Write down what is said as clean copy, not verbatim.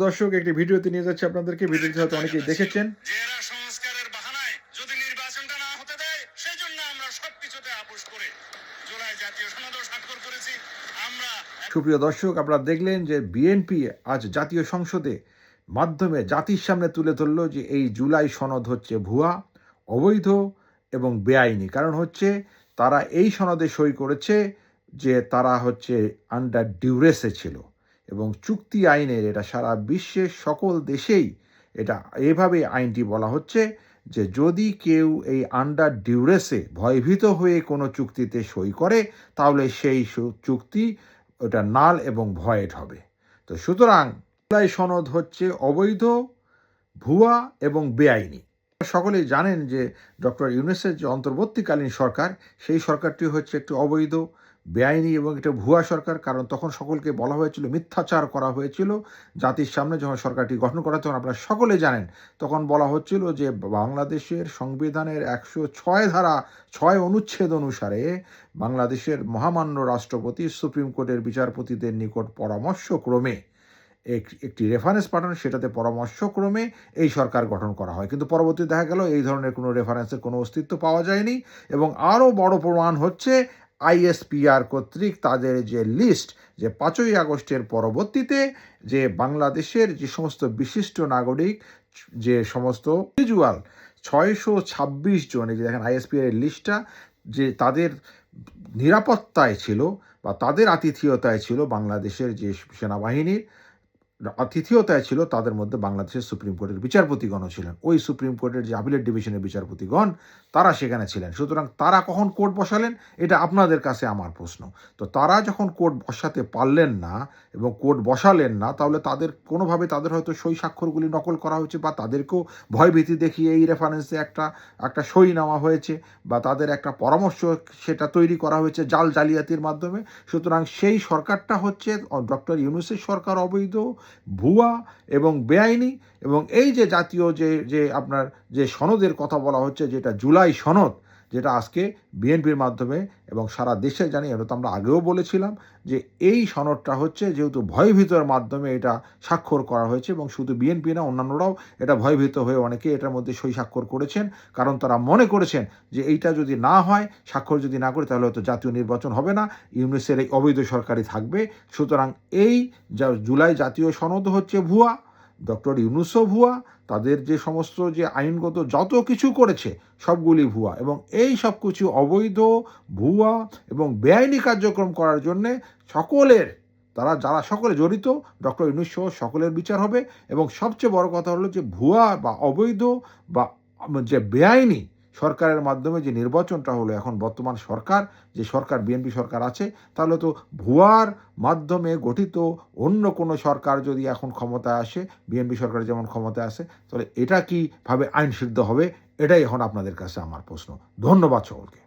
দর্শক, একটি ভিডিওতে নিয়ে যাচ্ছে আপনাদেরকে। ভিডিওটি হয়তো অনেকেই দেখেছেন। যে এরা সংস্কারের বাহানায় যদি নির্বাচনটা না হতে দেয়, সেই জন্য আমরা সবকিছুতে আপোষ করে জুলাই জাতীয় সনদও স্বাক্ষর করেছি। আমরা সুপ্রিয় দর্শক, আপনারা দেখলেন যে বিএনপি আজ জাতীয় সংসদে মাধ্যমে জাতির সামনে তুলে ধরলো যে এই জুলাই সনদ হচ্ছে ভুয়া, অবৈধ এবং বেআইনি। কারণ হচ্ছে তারা এই সনদে সই করেছে যে তারা হচ্ছে আন্ডার ডিউরেসে ছিল, এবং চুক্তি আইনের এটা সারা বিশ্বের সকল দেশেই এটা এভাবে আইনটি বলা হচ্ছে যে যদি কেউ এই আন্ডার ডিউরেসে ভয়ভীত হয়ে কোনো চুক্তিতে সই করে তাহলে সেই চুক্তি ওটা নাল এবং ভয়েড হবে। তো সুতরাং জুলাই সনদ হচ্ছে অবৈধ, ভুয়া এবং বেআইনি। সকলেই জানেন যে ডক্টর ইউনূসের যে অন্তর্বর্তীকালীন সরকার, সেই সরকারটি হচ্ছে একটি অবৈধ, বেআইনি এবং একটা ভুয়া সরকার। কারণ তখন সকলকে বলা হয়েছিল, মিথ্যাচার করা হয়েছিল জাতির সামনে যখন সরকারটি গঠন করা, তখন আপনারা সকলে জানেন তখন বলা হচ্ছিল যে বাংলাদেশের সংবিধানের 106 ধারা 6 অনুচ্ছেদ অনুসারে বাংলাদেশের মহামান্য রাষ্ট্রপতি সুপ্রিম কোর্টের বিচারপতিদের নিকট পরামর্শক্রমে একটি রেফারেন্স পাঠান, সেটাতে পরামর্শক্রমে এই সরকার গঠন করা হয়। কিন্তু পরবর্তী দেখা গেল এই ধরনের কোনো রেফারেন্সের কোনো অস্তিত্ব পাওয়া যায়নি। এবং আরও বড় প্রমাণ হচ্ছে আইএসপিআর কর্তৃক তাদের যে লিস্ট, যে 5ই আগস্টের পরবর্তীতে যে বাংলাদেশের যে সমস্ত বিশিষ্ট নাগরিক, যে সমস্ত ইন্ডিভিজুয়াল 626 জন, এই যে দেখেন আইএসপিআর এর লিস্টটা, যে তাদের নিরাপত্তায় ছিল বা তাদের আতিথেয়তায় ছিল বাংলাদেশের যে সেনাবাহিনীর আতিথেয়তায় ছিল, তাদের মধ্যে বাংলাদেশের সুপ্রিম কোর্টের বিচারপতিগণও ছিলেন। ওই সুপ্রিম কোর্টের যে আপিলেট ডিভিশনের বিচারপতিগণ, তারা সেখানে ছিলেন। সুতরাং তারা কখন কোর্ট বসালেন, এটা আপনাদের কাছে আমার প্রশ্ন। তো তারা যখন কোর্ট বসাতে পারলেন না এবং কোর্ট বসালেন না, তাহলে তাদের কোনোভাবে তাদের হয়তো সই স্বাক্ষরগুলি নকল করা হয়েছে, বা তাদেরকেও ভয়ভীতি দেখিয়ে এই রেফারেন্সে একটা সই নেওয়া হয়েছে, বা তাদের একটা পরামর্শ সেটা তৈরি করা হয়েছে জালিয়াতির মাধ্যমে। সুতরাং সেই সরকারটা হচ্ছে ডক্টর ইউনূসের সরকার অবৈধ, ভুয়া এবং বেআইনি। এবং এই যে জাতীয় যে আপনার যে সনদের কথা বলা হচ্ছে, যেটা জুলাই সনদ, যেটা আজকে বিএনপির মাধ্যমে এবং সারা দেশে জানি, এটা তো আমরা আগেও বলেছিলাম যে এই সনদটা হচ্ছে যেহেতু ভয়ভীতর মাধ্যমে এটা স্বাক্ষর করা হয়েছে, এবং শুধু বিএনপি না, অন্যান্যরাও এটা ভয়ভীত হয়ে অনেকে এটার মধ্যে সই স্বাক্ষর করেছেন। কারণ তারা মনে করেছেন যে এইটা যদি না হয়, স্বাক্ষর যদি না করে, তাহলে হয়তো জাতীয় নির্বাচন হবে না, ইউনূসের এই অবৈধ সরকারই থাকবে। সুতরাং এই জুলাই জাতীয় সনদ হচ্ছে ভুয়া, ডক্টর ইউনূসও ভুয়া, তাদের যে সমস্ত যে আইনগত যত কিছু করেছে সবগুলি ভুয়া, এবং এই সব কিছু অবৈধ, ভুয়া এবং বেআইনি কার্যক্রম করার জন্যে যারা সকলে জড়িত, ডক্টর ইউনূস সহ সকলের বিচার হবে। এবং সবচেয়ে বড় কথা হলো যে ভুয়া বা অবৈধ বা যে বেআইনি সরকারের মাধ্যমে যে নির্বাচনটা হলো, এখন বর্তমান সরকার, যে সরকার বিএনপি সরকার আছে, তাহলে তো ভুয়ার মাধ্যমে গঠিত অন্য কোনো সরকার যদি এখন ক্ষমতায় আসে, বিএনপি সরকার যেমন ক্ষমতায় আসে, তাহলে এটা কীভাবে আইন সিদ্ধ হবে, এটাই এখন আপনাদের কাছে আমার প্রশ্ন। ধন্যবাদ সকলকে।